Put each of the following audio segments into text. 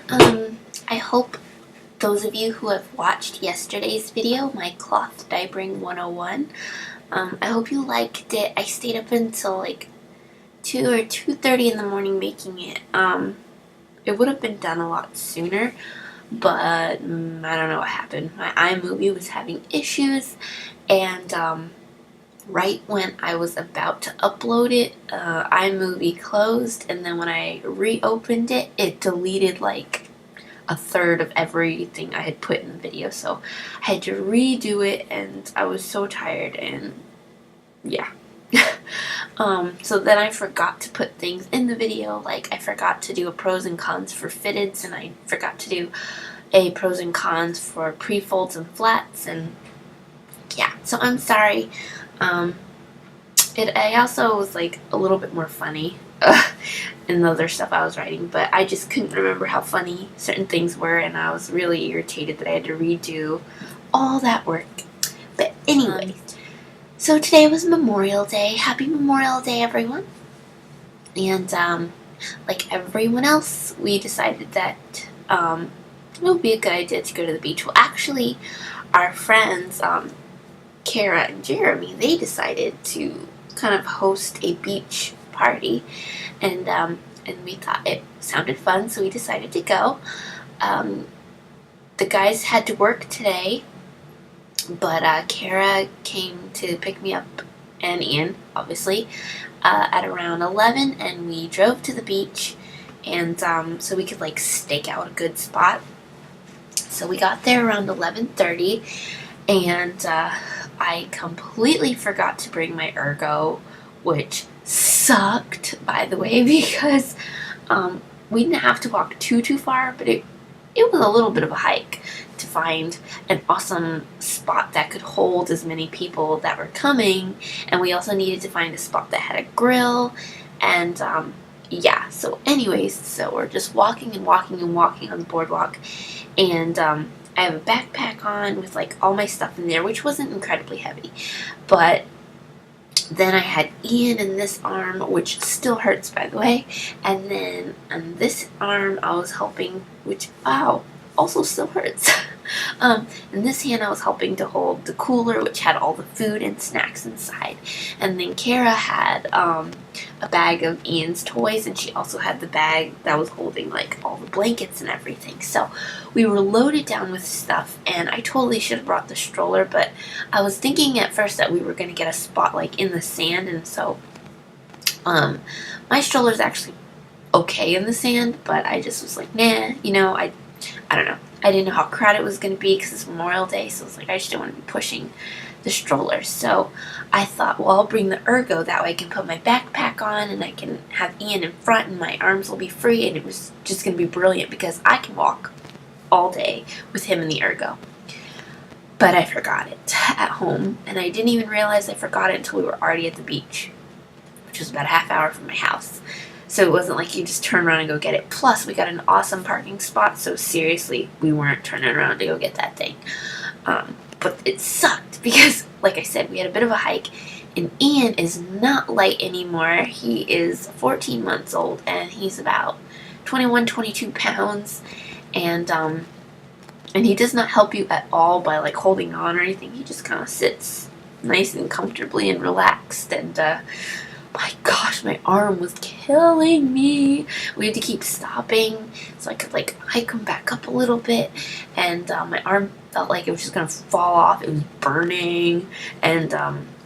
I hope those of you who have watched yesterday's video, my cloth diapering 101, I hope you liked it. I stayed up until like 2 or 2:30 in the morning making it. It would have been done a lot sooner, but I don't know what happened. My iMovie was having issues, and right when I was about to upload it, iMovie closed, and then when I reopened it, it deleted like a third of everything I had put in the video, so I had to redo it, and I was so tired, and yeah. So then I forgot to put things in the video, like I forgot to do a pros and cons for fitteds, and I forgot to do a pros and cons for pre-folds and flats, and yeah, so I'm sorry. I also was like a little bit more funny in the other stuff I was writing, but I just couldn't remember how funny certain things were, and I was really irritated that I had to redo all that work. But anyway, so today was Memorial Day. Happy Memorial Day, everyone. And like everyone else, we decided that it would be a good idea to go to the beach. Well, actually, our friends, Kara and Jeremy, they decided to kind of host a beach party, and we thought it sounded fun, so we decided to go. The guys had to work today, but Kara came to pick me up, and Ian, obviously, at around 11, and we drove to the beach, and so we could like stake out a good spot. So we got there around 11:30, and I completely forgot to bring my ergo, which sucked, by the way, because we didn't have to walk too far, but it was a little bit of a hike to find an awesome spot that could hold as many people that were coming, and we also needed to find a spot that had a grill, and yeah, so anyways, so we're just walking and walking and walking on the boardwalk, and I have a backpack on with like all my stuff in there, which wasn't incredibly heavy, but then I had Ian in this arm, which still hurts, by the way, and then on this arm I was helping, which, wow, also still hurts. In this hand I was helping to hold the cooler, which had all the food and snacks inside, and then Kara had a bag of Ian's toys, and she also had the bag that was holding like all the blankets and everything. So we were loaded down with stuff, and I totally should have brought the stroller, but I was thinking at first that we were going to get a spot like in the sand, and so my stroller's actually okay in the sand, but I just was like, nah, you know, I don't know. I didn't know how crowded it was going to be because it's Memorial Day, so I was like, I just didn't want to be pushing the stroller. So I thought, well, I'll bring the ergo, that way I can put my backpack on and I can have Ian in front and my arms will be free, and it was just going to be brilliant because I can walk all day with him in the ergo. But I forgot it at home, and I didn't even realize I forgot it until we were already at the beach, which was about a half hour from my house. So it wasn't like you just turn around and go get it. Plus, we got an awesome parking spot, so seriously, we weren't turning around to go get that thing. But it sucked because, like I said, we had a bit of a hike, and Ian is not light anymore. He is 14 months old, and he's about 21, 22 pounds, and he does not help you at all by like holding on or anything. He just kind of sits nice and comfortably and relaxed, and my gosh, my arm was killing me. We had to keep stopping so I could like hike him back up a little bit, and my arm felt like it was just gonna fall off. It was burning, and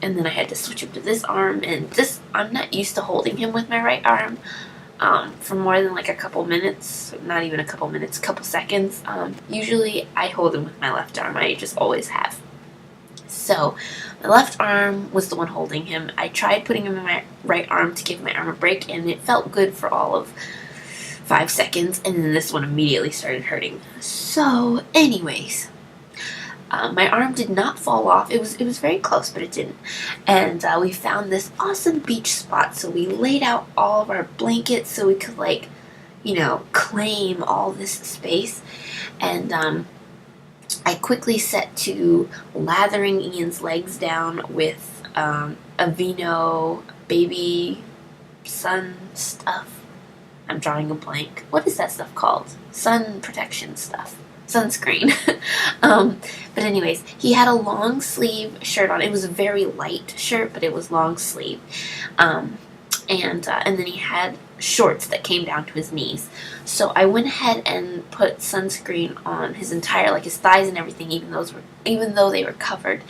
then I had to switch him to this arm, and this, I'm not used to holding him with my right arm for more than like a couple minutes, not even a couple minutes, a couple seconds. Usually I hold him with my left arm. I just always have. So my left arm was the one holding him. I tried putting him in my right arm to give my arm a break, and it felt good for all of 5 seconds, and then this one immediately started hurting. So anyways, my arm did not fall off. It was very close, but it didn't. And we found this awesome beach spot, so we laid out all of our blankets so we could like, you know, claim all this space. And I quickly set to lathering Ian's legs down with Aveeno baby sun stuff. I'm drawing a blank. What is that stuff called? Sun protection stuff. Sunscreen. But anyways, he had a long sleeve shirt on. It was a very light shirt, but it was long sleeve. And then he had shorts that came down to his knees. So I went ahead and put sunscreen on his entire, like his thighs and everything, even though they were covered,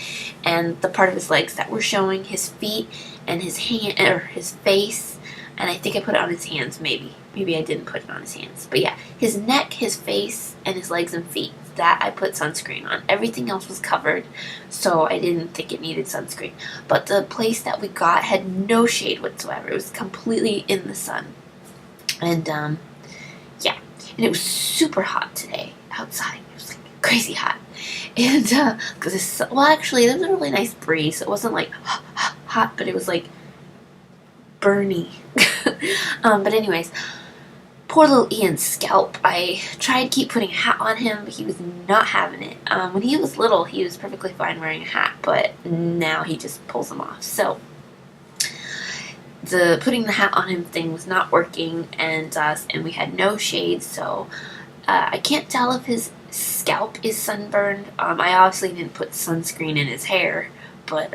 and the part of his legs that were showing, his feet and his hand or his face, and I think I put it on his hands. Maybe I didn't put it on his hands, but yeah, his neck, his face, and his legs and feet. That I put sunscreen on. Everything else was covered, so I didn't think it needed sunscreen. But the place that we got had no shade whatsoever. It was completely in the sun. And yeah, and it was super hot today outside. It was like crazy hot. And because actually there was a really nice breeze. So it wasn't like hot, but it was like burny. But anyways, poor little Ian's scalp. I tried to keep putting a hat on him, but he was not having it. When he was little, he was perfectly fine wearing a hat, but now he just pulls them off. So the putting the hat on him thing was not working, and we had no shade, so I can't tell if his scalp is sunburned. I obviously didn't put sunscreen in his hair, but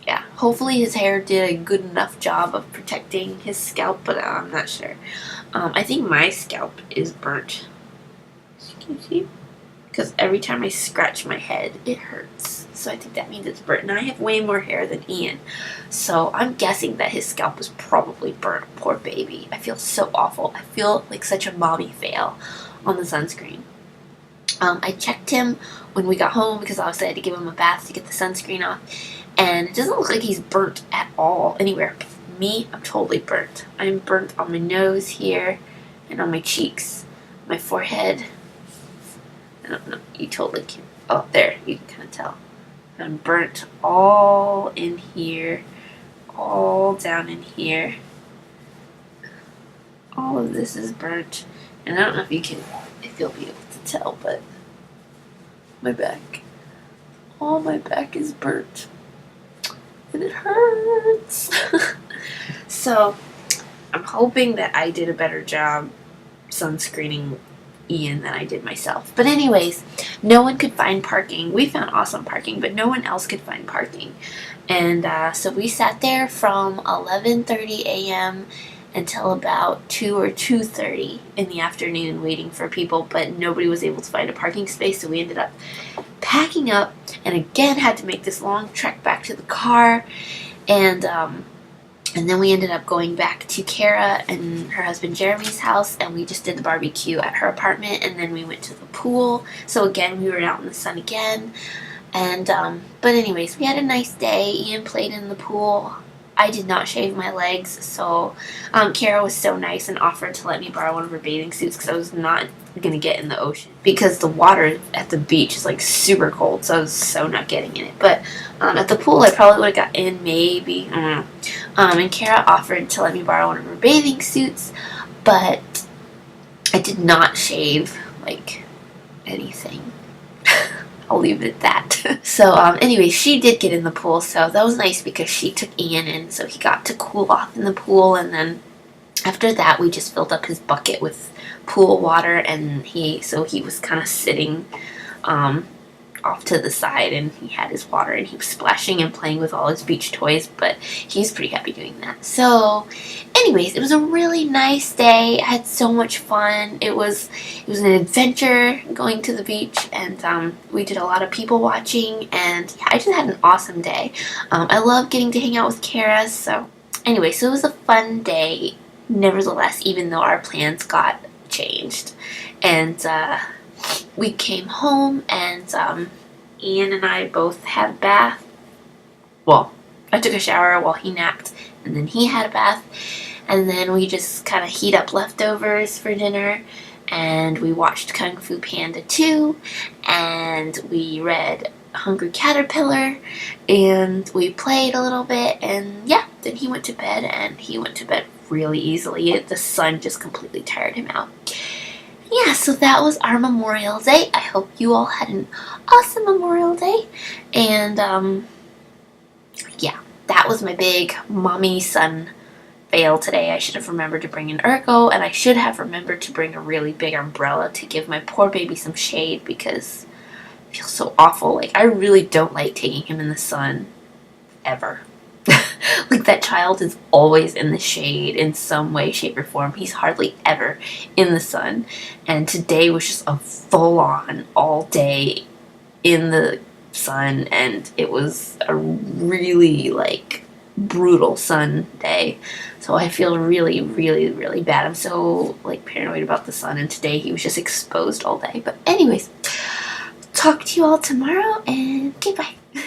yeah, hopefully his hair did a good enough job of protecting his scalp, but I'm not sure. I think my scalp is burnt. Can you see? Because every time I scratch my head, it hurts. So I think that means it's burnt. And I have way more hair than Ian. So I'm guessing that his scalp was probably burnt. Poor baby. I feel so awful. I feel like such a mommy fail on the sunscreen. I checked him when we got home because obviously I had to give him a bath to get the sunscreen off. And it doesn't look like he's burnt at all anywhere. But me, I'm totally burnt. I'm burnt on my nose here and on my cheeks, my forehead. I don't know. You totally can. Oh, there. You can kind of tell. I'm burnt all in here, all down in here. All of this is burnt. And I don't know if you'll be able to tell, but my back. All my back is burnt. And it hurts. So, I'm hoping that I did a better job sunscreening Ian than I did myself. But anyways, no one could find parking. We found awesome parking, but no one else could find parking. And so we sat there from 11:30 a.m. until about 2 or 2:30 in the afternoon waiting for people, but nobody was able to find a parking space, so we ended up packing up and again had to make this long trek back to the car. And then we ended up going back to Kara and her husband Jeremy's house, and we just did the barbecue at her apartment, and then we went to the pool. So again, we were out in the sun again. And but anyways, we had a nice day. Ian played in the pool. I did not shave my legs, so Kara was so nice and offered to let me borrow one of her bathing suits because I was not going to get in the ocean because the water at the beach is like super cold, so I was so not getting in it. But at the pool, I probably would have got in maybe. I don't know. And Kara offered to let me borrow one of her bathing suits, but I did not shave like anything. I'll leave it at that. So, anyway, she did get in the pool, so that was nice because she took Ian in, so he got to cool off in the pool, and then after that, we just filled up his bucket with pool water, and he was kind of sitting, off to the side, and he had his water, and he was splashing and playing with all his beach toys, but he's pretty happy doing that. So, anyways, it was a really nice day. I had so much fun. It was an adventure going to the beach, and we did a lot of people watching, and yeah, I just had an awesome day. I love getting to hang out with Kara, so anyway, so it was a fun day, nevertheless, even though our plans got changed. And we came home, and Ian and I both had a bath. Well, I took a shower while he napped, and then he had a bath, and then we just kind of heat up leftovers for dinner, and we watched Kung Fu Panda 2, and we read Hungry Caterpillar, and we played a little bit, and yeah, then he went to bed, and he went to bed really easily. The sun just completely tired him out. Yeah, so that was our Memorial Day. I hope you all had an awesome Memorial Day. And, yeah, that was my big mommy-son fail today. I should have remembered to bring an Ergo, and I should have remembered to bring a really big umbrella to give my poor baby some shade because it feels so awful. Like, I really don't like taking him in the sun ever. Like, that child is always in the shade in some way, shape, or form. He's hardly ever in the sun. And today was just a full-on all day in the sun, and it was a really, like, brutal sun day. So I feel really, really, really bad. I'm so, like, paranoid about the sun, and today he was just exposed all day. But anyways, talk to you all tomorrow, and okay, bye.